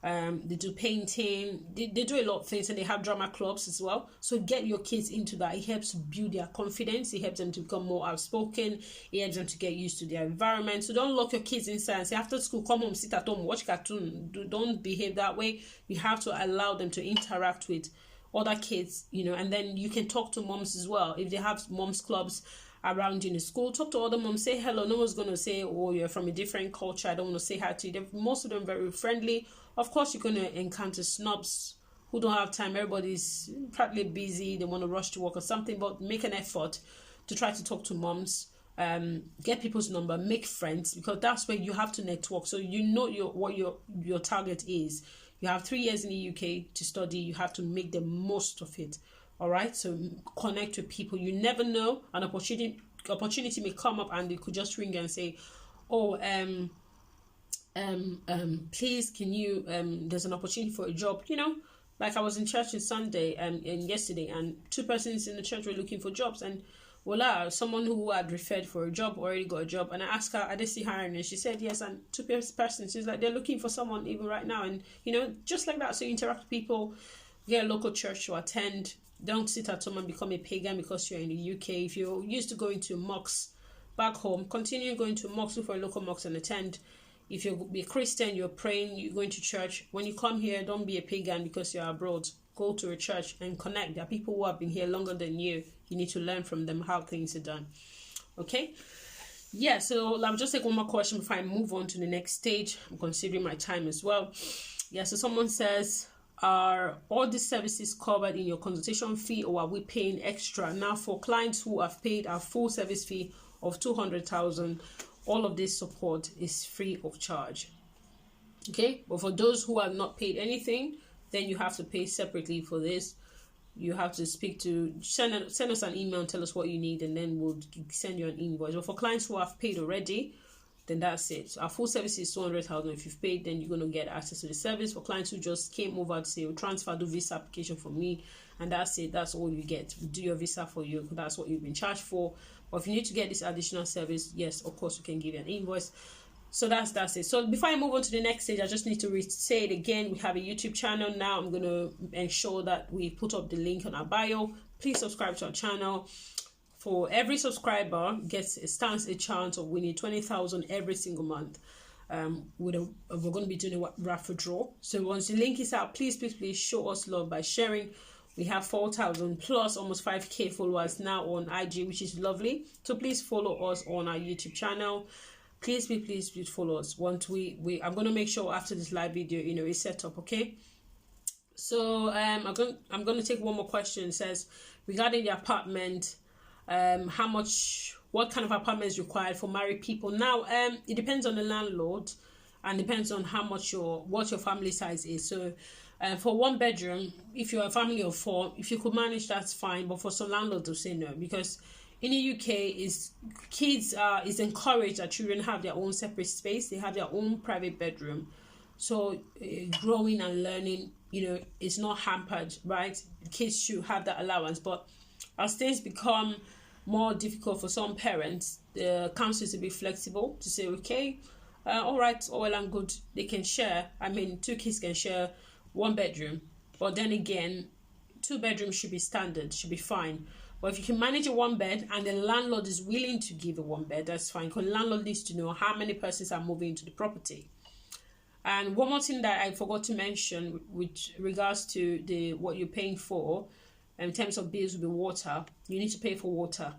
They do painting. They do a lot of things, and they have drama clubs as well. So get your kids into that. It helps to build their confidence. It helps them to become more outspoken. It helps them to get used to their environment. So don't lock your kids inside and say, after school, come home, sit at home, watch cartoon. Don't behave that way. You have to allow them to interact with other kids, you know, and then you can talk to moms as well. If they have moms clubs around you in the school, talk to other moms, say hello. No one's going to say, oh, you're from a different culture, I don't want to say hi to you. Most of them very friendly. Of course, you're going to encounter snobs who don't have time. Everybody's probably busy, they want to rush to work or something, but make an effort to try to talk to moms. Get people's number, make friends, because that's where you have to network. So you know what your target is. You have 3 years in the UK to study. You have to make the most of it. All right. So connect with people. You never know, an opportunity may come up, and they could just ring you and say, "Oh, please, can you? There's an opportunity for a job." You know, like I was in church on Sunday and yesterday, and 2 persons in the church were looking for jobs, and voila, someone who had referred for a job already got a job. And I asked her, are they still hiring? And she said yes. And 2 persons, she's like, they're looking for someone even right now. And you know, just like that. So you interact with people, get a local church to attend. Don't sit at home and become a pagan because you're in the UK. If you're used to going to mosques back home, continue going to mosques, look for a local mosque and attend. If you're a Christian, you're praying, you're going to church. When you come here, don't be a pagan because you're abroad. Go to a church and connect. There are people who have been here longer than you. You need to learn from them how things are done. Okay? Yeah, so I'll just take one more question before I move on to the next stage. I'm considering my time as well. Yeah, so someone says, are all these services covered in your consultation fee, or are we paying extra? Now, for clients who have paid our full service fee of 200,000, all of this support is free of charge. Okay? But for those who have not paid anything, then you have to pay separately for this. You have to send us an email and tell us what you need, and then we'll send you an invoice. But for clients who have paid already, then that's it. So our full service is 200,000. If you've paid, then you're going to get access to the service. For clients who just came over to say, transfer, do visa application for me, and that's it. That's all you get. We do your visa for you. That's what you've been charged for. But if you need to get this additional service, yes, of course, we can give you an invoice. So that's it. So before I move on to the next stage, I just need to say it again. We have a YouTube channel now. I'm going to ensure that we put up the link on our bio. Please subscribe to our channel. For every subscriber stands a chance of winning 20,000 every single month. We're going to be doing a raffle draw. So once the link is out, please show us love by sharing. We have 4,000 plus almost 5k followers now on IG, which is lovely. So please follow us on our YouTube channel. Please follow us. Once I'm going to make sure after this live video, you know, it's set up, okay? So I'm going to take one more question. It says, regarding the apartment, how much what kind of apartment is required for married people. Now, it depends on the landlord and depends on how much what your family size is. So for 1 bedroom, if you're a family of 4, if you could manage, that's fine. But for some landlords, they'll say no, because in the UK, is encouraged that children have their own separate space. They have their own private bedroom. So growing and learning, is not hampered, right? Kids should have that allowance. But as things become more difficult for some parents, the council is to be flexible to say, okay, all right, all well and good, they can share. 2 kids can share 1 bedroom, but then again, 2 bedrooms should be standard, should be fine. But if you can manage a 1 bed and the landlord is willing to give a 1 bed, that's fine, because the landlord needs to know how many persons are moving into the property. And one more thing that I forgot to mention with regards to what you're paying for in terms of bills with the water, you need to pay for water.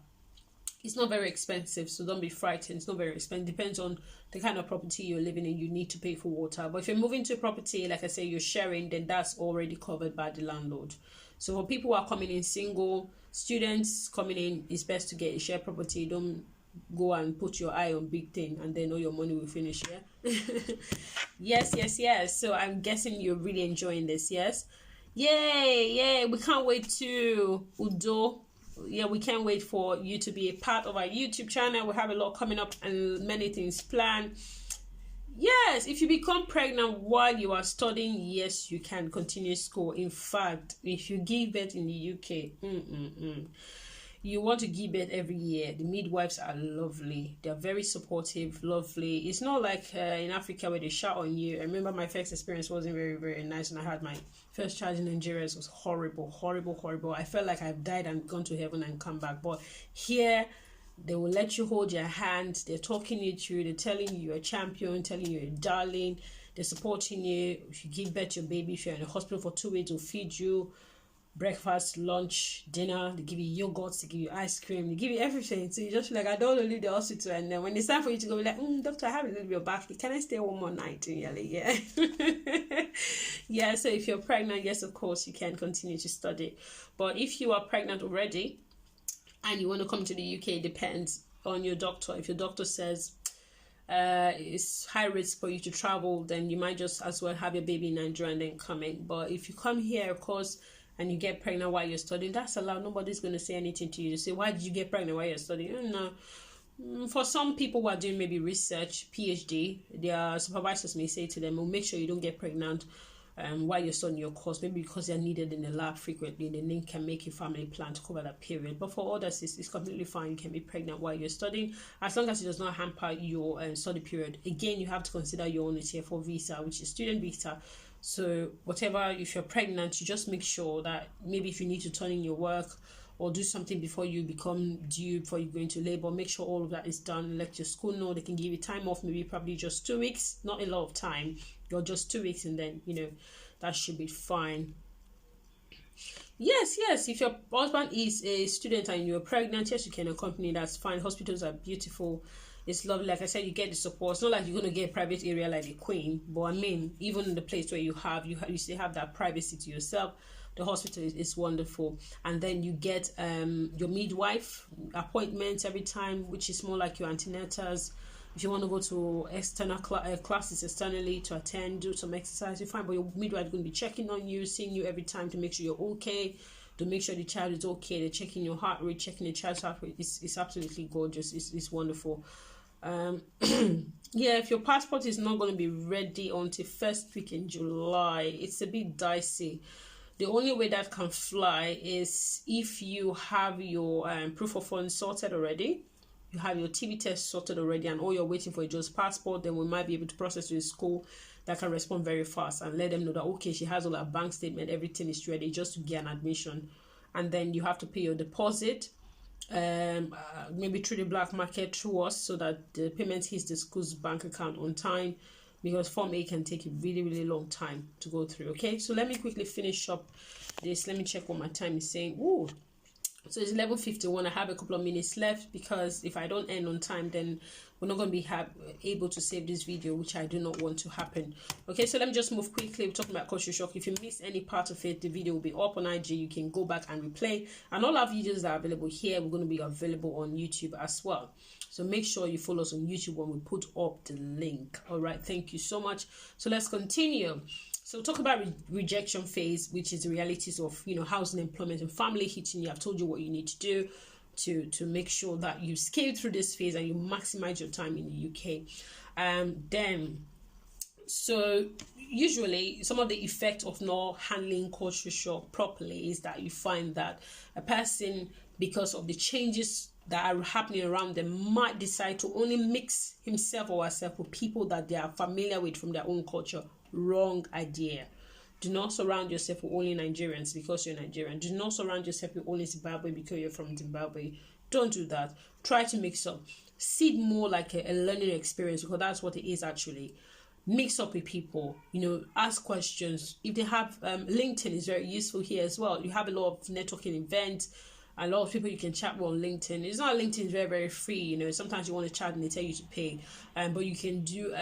It's not very expensive, so don't be frightened. It's not very expensive. It depends on the kind of property you're living in. You need to pay for water. But if you're moving to a property, like I say, you're sharing, then that's already covered by the landlord. So for people who are coming in single, students coming in, it's best to get a share property. Don't go and put your eye on big thing and then all your money will finish. Yes. So I'm guessing you're really enjoying this. Yes, yay, we can't wait to Udo. We can't wait for you to be a part of our YouTube channel. We have a lot coming up and many things planned. Yes, if you become pregnant while you are studying, yes, you can continue school. In fact, if you give birth in the UK, you want to give birth every year. The midwives are lovely. They're very supportive, lovely. It's not like in Africa where they shout on you. I remember my first experience wasn't very, very nice when I had my first child in Nigeria. It was horrible. I felt like I've died and gone to heaven and come back. But here, they will let you hold your hand. They're talking you through. They're telling you you're a champion, telling you you're a darling. They're supporting you. If you give birth to your baby, if you're in the hospital for 2 weeks, they'll feed you breakfast, lunch, dinner. They give you yogurts, they give you ice cream, they give you everything. So you just feel like, I don't want to leave the hospital. And then when it's time for you to go, like, doctor, I have a little bit of backache. Can I stay 1 more night? And you're like, yeah. Yeah, so if you're pregnant, yes, of course, you can continue to study. But if you are pregnant already and you want to come to the UK, it depends on your doctor. If your doctor says it's high risk for you to travel, then you might just as well have your baby in Nigeria and then come in. But if you come here, of course, and you get pregnant while you're studying, that's allowed. Nobody's going to say anything to you to say, why did you get pregnant while you're studying? No. For some people who are doing maybe research, PhD, their supervisors may say to them, make sure you don't get pregnant while you're studying your course, maybe because they're needed in the lab frequently, then they can make a family plan to cover that period. But for others, it's completely fine. You can be pregnant while you're studying, as long as it does not hamper your study period. Again, you have to consider your own Tier 4 visa, which is student visa. So whatever, if you're pregnant, you just make sure that maybe if you need to turn in your work or do something before you become due, before you go into labor, make sure all of that is done. Let your school know. They can give you time off, maybe probably just 2 weeks, not a lot of time, or just 2 weeks, and then, that should be fine. Yes, if your husband is a student and you're pregnant, yes, you can accompany. That's fine. Hospitals are beautiful. It's lovely. Like I said, you get the support. It's not like you're going to get a private area like the Queen, but even in the place where you still have that privacy to yourself. The hospital is wonderful. And then you get your midwife appointments every time, which is more like your antenatals. If you want to go to external classes externally to attend, do some exercise, you're fine. But your midwife is going to be checking on you, seeing you every time to make sure you're okay, to make sure the child is okay. They're checking your heart rate, checking the child's heart rate. It's absolutely gorgeous. It's wonderful. Yeah, if your passport is not going to be ready until first week in July, it's a bit dicey. The only way that can fly is if you have your proof of funds sorted already, you have your TB test sorted already, and all you're waiting for is just passport. Then we might be able to process to a school that can respond very fast and let them know that, okay, she has all her bank statement, everything is ready, just to get an admission. And then you have to pay your deposit, maybe through the black market, through us, so that the payment hits the school's bank account on time, because Form A can take a really, really long time to go through. Okay, so let me quickly finish up this. Let me check what my time is saying. Ooh, So it's 11:51. I have a couple of minutes left, because if I don't end on time, then we're not going to be able to save this video, which I do not want to happen. Okay, so let me just move quickly. We're talking about culture shock. If you missed any part of it, the video will be up on IG. You can go back and replay. And all our videos that are available here, we're going to be available on YouTube as well. So make sure you follow us on YouTube when we put up the link. All right, thank you so much. So let's continue. So talk about rejection phase, which is the realities of, housing, employment, and family hitting you. I've told you what you need to do to make sure that you scale through this phase and you maximize your time in the UK. So usually some of the effect of not handling culture shock properly is that you find that a person, because of the changes that are happening around them, might decide to only mix himself or herself with people that they are familiar with from their own culture. Wrong idea. Do not surround yourself with only Nigerians because you're Nigerian. Do not surround yourself with only Zimbabwe because you're from Zimbabwe. Don't do that. Try to mix up. See it more like a learning experience, because that's what it is actually. Mix up with people, ask questions. If they have LinkedIn is very useful here as well. You have a lot of networking events, a lot of people you can chat with on LinkedIn. It's not, LinkedIn is very, very free. Sometimes you want to chat and they tell you to pay, but you can do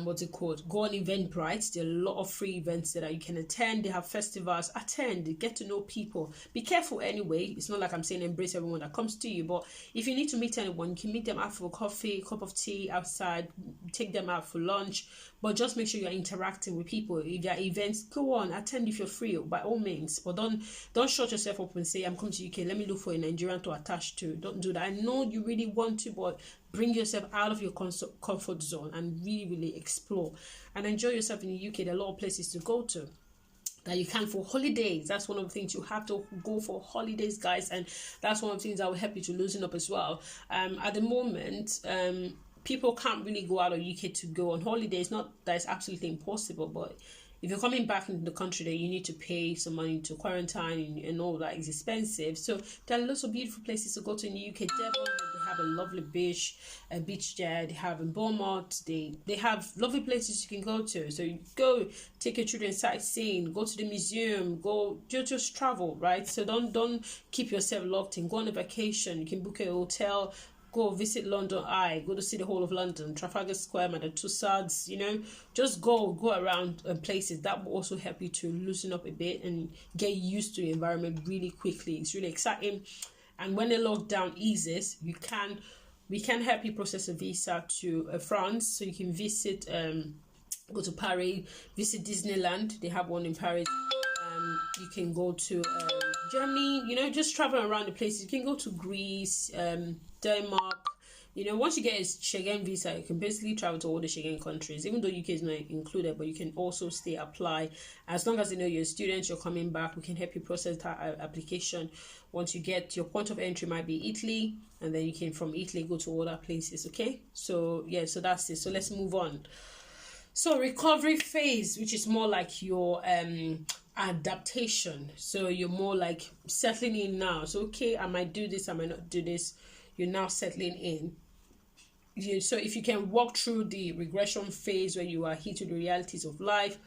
what's it called, go on Eventbrite. There are a lot of free events that you can attend. They have festivals. Attend, get to know people. Be careful anyway. It's not like I'm saying embrace everyone that comes to you, but if you need to meet anyone, you can meet them out for a coffee, cup of tea outside, take them out for lunch, but just make sure you're interacting with people. If there are events, go on, attend if you're free, by all means, but don't shut yourself up and say, I'm coming to UK, let me look for a Nigerian to attach to. Don't do that. I know you really want to, but bring yourself out of your comfort zone and really explore and enjoy yourself in the UK. There are a lot of places to go to that you can for holidays. That's one of the things. You have to go for holidays, guys, and that's one of the things that will help you to loosen up as well. At the moment, people can't really go out of UK to go on holidays. Not that it's absolutely impossible, but if you're coming back into the country, then you need to pay some money to quarantine and all that is expensive. So there are lots of beautiful places to go to in the UK. Devon, they have a lovely beach there. They have in Bournemouth. They have lovely places you can go to. So you go, take your children sightseeing, go to the museum, go just travel, right? So don't keep yourself locked in. Go on a vacation. You can book a hotel. Go visit London Eye, go to see the whole of London, Trafalgar Square, Madame Tussauds, just go around places. That will also help you to loosen up a bit and get used to the environment really quickly. It's really exciting. And when the lockdown eases, we can help you process a visa to France, so you can visit, go to Paris, visit Disneyland. They have one in Paris. You can go to Germany, just travel around the places. You can go to Greece, Denmark. Once you get a Schengen visa, you can basically travel to all the Schengen countries, even though UK is not included, but you can also apply. As long as they know you're a student, you're coming back, we can help you process that application. Once you get your point of entry, might be Italy, and then you can from Italy go to other places, okay? So so that's it. So let's move on. So recovery phase, which is more like your adaptation. So you're more like settling in now. So okay, I might do this, I might not do this. You're now settling in. So if you can walk through the regression phase where you are hit to the realities of life,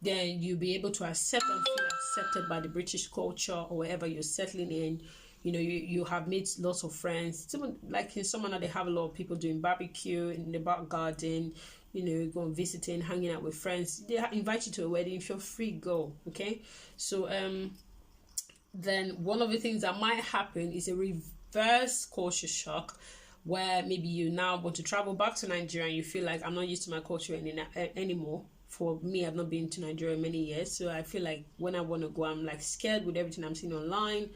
then you'll be able to accept and feel accepted by the British culture or wherever you're settling in. You have made lots of friends. Like in Summer, they have a lot of people doing barbecue in the back garden. Going visiting, hanging out with friends. They invite you to a wedding. If you're free, go. Okay. So then one of the things that might happen is a reverse culture shock, where maybe you now want to travel back to Nigeria and you feel like, I'm not used to my culture anymore. For me, I've not been to Nigeria in many years, so I feel like when I want to go, I'm like scared with everything I'm seeing online.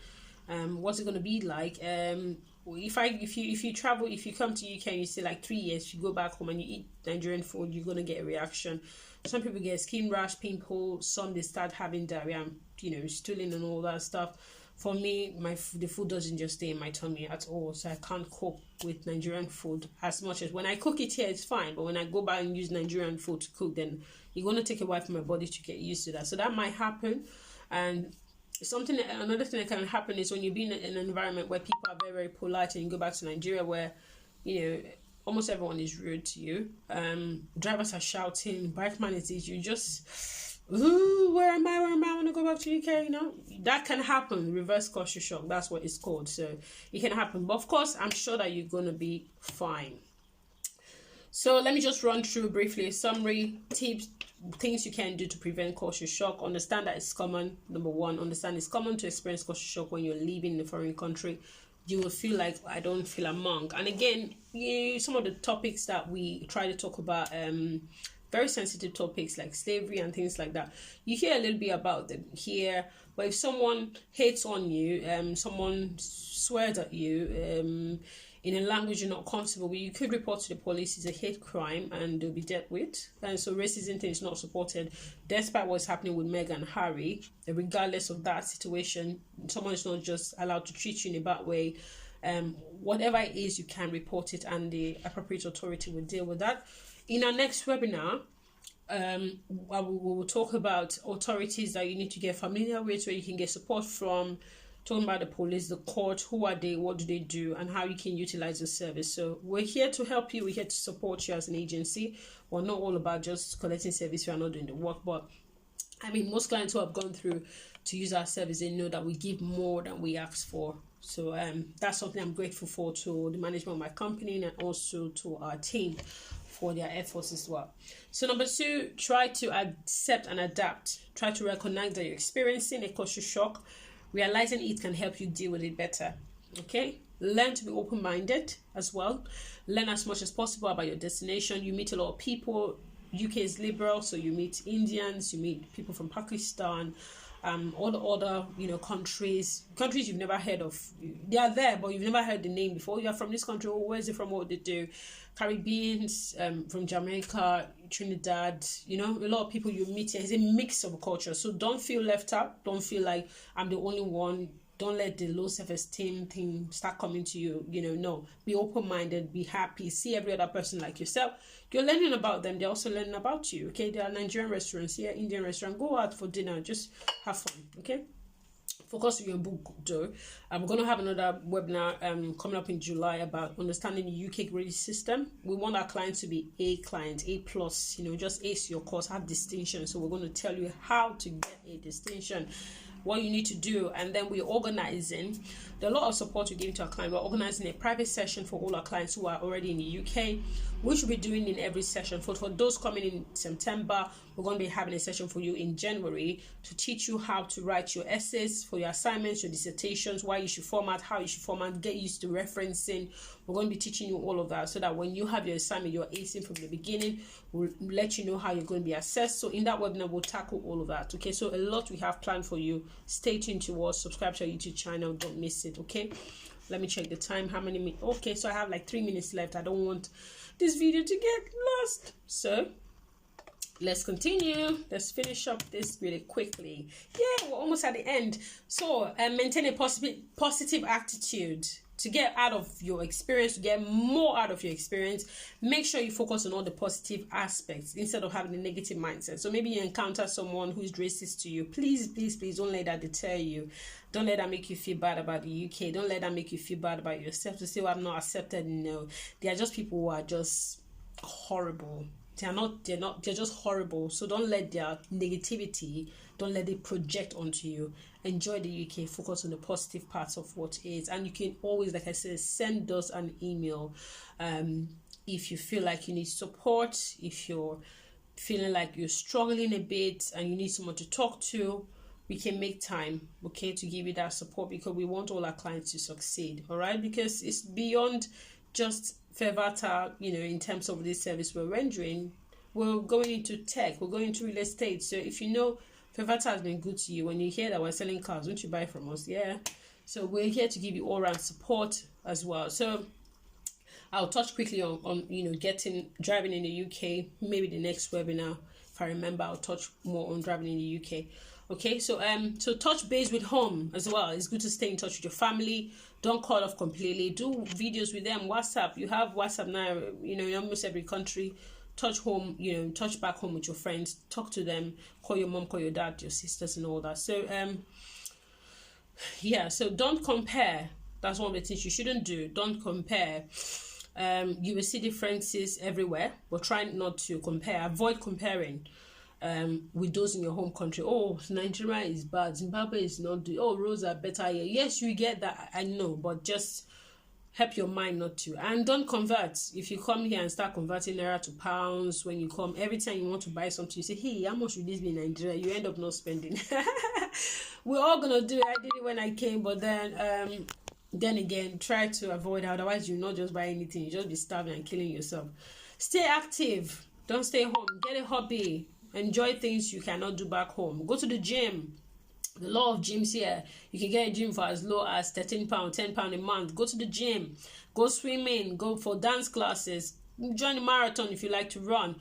What's it going to be like? If you travel, if you come to UK and you stay like 3 years, if you go back home and you eat Nigerian food, you're going to get a reaction. Some people get skin rash, pimple. Some they start having diarrhea, stooling and all that stuff. For me, the food doesn't just stay in my tummy at all, so I can't cope with Nigerian food as much as when I cook it here, it's fine. But when I go back and use Nigerian food to cook, then you're going to take a while for my body to get used to that. So that might happen. And another thing that can happen is when you've been in an environment where people are very, very polite, and you go back to Nigeria where, almost everyone is rude to you. Drivers are shouting, bike man is you just ooh, where am I? I want to go back to UK, you know? That can happen. Reverse culture shock. That's what it's called. So it can happen. But of course, I'm sure that you're going to be fine. So let me just run through briefly a summary, tips, things you can do to prevent culture shock. Understand that it's common. Number one, understand it's common to experience culture shock when you're living in a foreign country. You will feel like, I don't feel among. And again, some of the topics that we try to talk about, very sensitive topics like slavery and things like that. You hear a little bit about them here, but if someone hates on you, someone swears at you, in a language you're not comfortable with, you could report to the police. It's a hate crime and they'll be dealt with. And so racism thing is not supported, despite what's happening with Meghan and Harry. Regardless of that situation, someone is not just allowed to treat you in a bad way. Whatever it is, you can report it and the appropriate authority will deal with that. In our next webinar, we will talk about authorities that you need to get familiar with, where you can get support from, talking about the police, the court, who are they, what do they do, and how you can utilize the service. So we're here to help you. We're here to support you as an agency. We're not all about just collecting service. We are not doing the work, but I mean, most clients who have gone through to use our service, they know that we give more than we ask for. So that's something I'm grateful for to the management of my company and also to our team for their efforts as well. So number two, try to accept and adapt. Try to recognize that you're experiencing a culture shock. Realizing it can help you deal with it better. Okay? Learn to be open-minded as well. Learn as much as possible about your destination. You meet a lot of people. UK is liberal, so you meet Indians, you meet people from Pakistan, all the other, countries you've never heard of. They are there, but you've never heard the name before. You're from this country. Oh, where's it from? What they do? Caribbeans, from Jamaica, Trinidad, a lot of people you meet here. It's a mix of culture. So don't feel left out. Don't feel like I'm the only one. Don't let the low self-esteem thing start coming to you. No. Be open-minded. Be happy. See every other person like yourself. You're learning about them. They're also learning about you. Okay? There are Nigerian restaurants here, Indian restaurant. Go out for dinner. Just have fun. Okay? Focus on your book though. I'm going to have another webinar coming up in July about understanding the UK grading system. We want our clients to be A clients, A plus, just ace your course, have distinction. So we're going to tell you how to get a distinction, what you need to do, and then we're organizing. There are a lot of support we're giving to our clients. We're organizing a private session for all our clients who are already in the UK, which we'll be doing in every session. For those coming in September, we're going to be having a session for you in January to teach you how to write your essays for your assignments, your dissertations, why you should format, how you should format, get used to referencing. We're going to be teaching you all of that so that when you have your assignment, you're acing from the beginning. We'll let you know how you're going to be assessed. So in that webinar, we'll tackle all of that. Okay, so a lot we have planned for you. Stay tuned to us. Subscribe to our YouTube channel. Don't miss it. Okay, let me check the time. How many minutes? Okay, so I have like 3 minutes left. I don't want this video to get lost. So let's continue. Let's finish up this really quickly. Yeah, we're almost at the end. So maintain a positive attitude to get out of your experience, to get more out of your experience. Make sure you focus on all the positive aspects instead of having a negative mindset. So maybe you encounter someone who's racist to you. Please, please, please don't let that deter you. Don't let that make you feel bad about the UK. Don't let that make you feel bad about yourself to say, well, I'm not accepted. No, they are just people who are just horrible. They're just horrible. So don't let their negativity, don't let it project onto you. Enjoy the UK, focus on the positive parts of what is. And you can always, like I said, send us an email if you feel like you need support, if you're feeling like you're struggling a bit and you need someone to talk to. We can make time, okay, to give you that support, because we want all our clients to succeed, all right? Because it's beyond just Fevata, in terms of this service we're rendering. We're going into tech, we're going into real estate. So if Fevata has been good to you, when you hear that we're selling cars, don't you buy from us? Yeah. So we're here to give you all-round support as well. So I'll touch quickly on driving in the UK. Maybe the next webinar, if I remember, I'll touch more on driving in the UK. Okay, so touch base with home as well. It's good to stay in touch with your family. Don't call off completely. Do videos with them. WhatsApp. You have WhatsApp now, in almost every country. Touch home, touch back home with your friends. Talk to them. Call your mom, call your dad, your sisters and all that. So, so don't compare. That's one of the things you shouldn't do. Don't compare. You will see differences everywhere, but try not to compare. Avoid comparing. with those in your home country. Oh, Nigeria is bad, Zimbabwe is not doing, oh, roads are better here. Yes, you get that, I know, but just help your mind not to. And don't convert. If you come here and start converting naira to pounds, when you come, every time you want to buy something, you say, hey, how much would this be in Nigeria? You end up not spending. We're all gonna do it. I did it when I came, but then again, try to avoid, otherwise you'll not just buy anything, you just be starving and killing yourself. Stay active, don't stay home. Get a hobby, enjoy things you cannot do back home. Go to the gym. The law of gyms here, you can get a gym for as low as £13, £10 a month. Go to the gym, go swimming, go for dance classes, join a marathon if you like to run.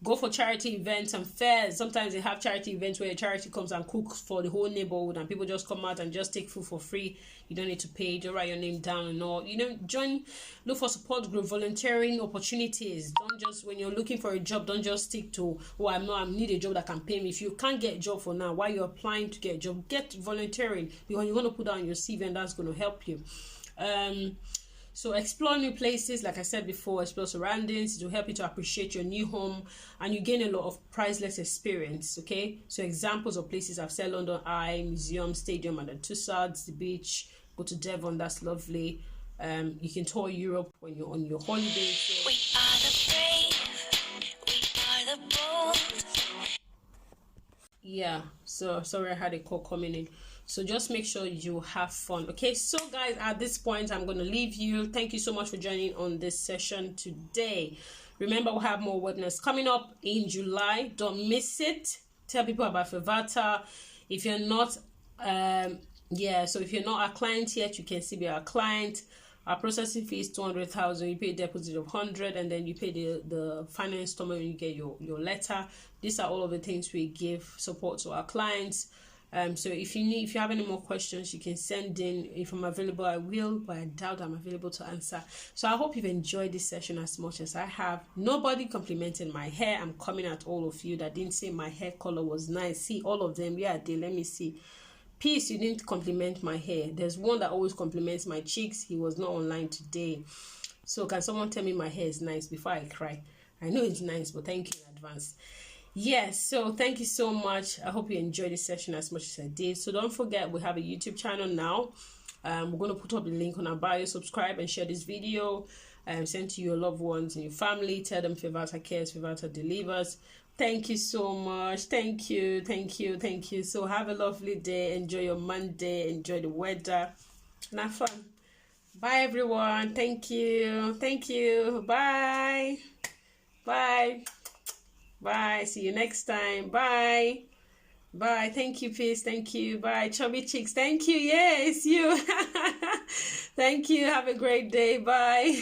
Go for charity events and fairs. Sometimes they have charity events where a charity comes and cooks for the whole neighborhood, and people just come out and just take food for free. You don't need to pay. Just write your name down and all. Join, look for support group, volunteering opportunities. Don't just, when you're looking for a job, don't just stick to, oh, I need a job that can pay me. If you can't get a job for now, while you're applying to get a job, get volunteering, because you're going to put that on your CV and that's going to help you. So explore new places, like I said before, explore surroundings. It will help you to appreciate your new home, and you gain a lot of priceless experience, okay? So examples of places I've said: London Eye, Museum, Stadium, and the Tussauds, the beach. Go to Devon, that's lovely. You can tour Europe when you're on your holiday. So. We are the brave, we are the bold. Yeah, so sorry I had a call coming in. So just make sure you have fun. Okay, so guys, at this point, I'm going to leave you. Thank you so much for joining on this session today. Remember, we'll have more webinars coming up in July. Don't miss it. Tell people about Fevata. If you're not, so if you're not a client yet, you can still be our client. Our processing fee is 200,000. You pay a deposit of 100, and then you pay the final installment when you get your letter. These are all of the things we give support to our clients. So if you have any more questions, you can send in. If I'm available, I will, but I doubt I'm available to answer. So I hope you've enjoyed this session as much as I have. Nobody complimented my hair. I'm coming at all of you that didn't say my hair color was nice. See, all of them. Yeah, let me see. Peace, you didn't compliment my hair. There's one that always compliments my cheeks. He was not online today. So can someone tell me my hair is nice before I cry? I know it's nice, but thank you in advance. Yes, so thank you so much. I hope you enjoyed this session as much as I did. So don't forget, we have a YouTube channel now. We're going to put up the link on our bio. Subscribe and share this video. Send to your loved ones and your family. Tell them Fevata cares, Fevata delivers. Thank you so much. Thank you. So have a lovely day. Enjoy your Monday. Enjoy the weather. And have fun. Bye, everyone. Thank you. Bye. Bye. See you next time. Bye. Thank you, peace. Thank you. Bye. Chubby cheeks. Thank you. Yeah, it's you. Thank you. Have a great day. Bye.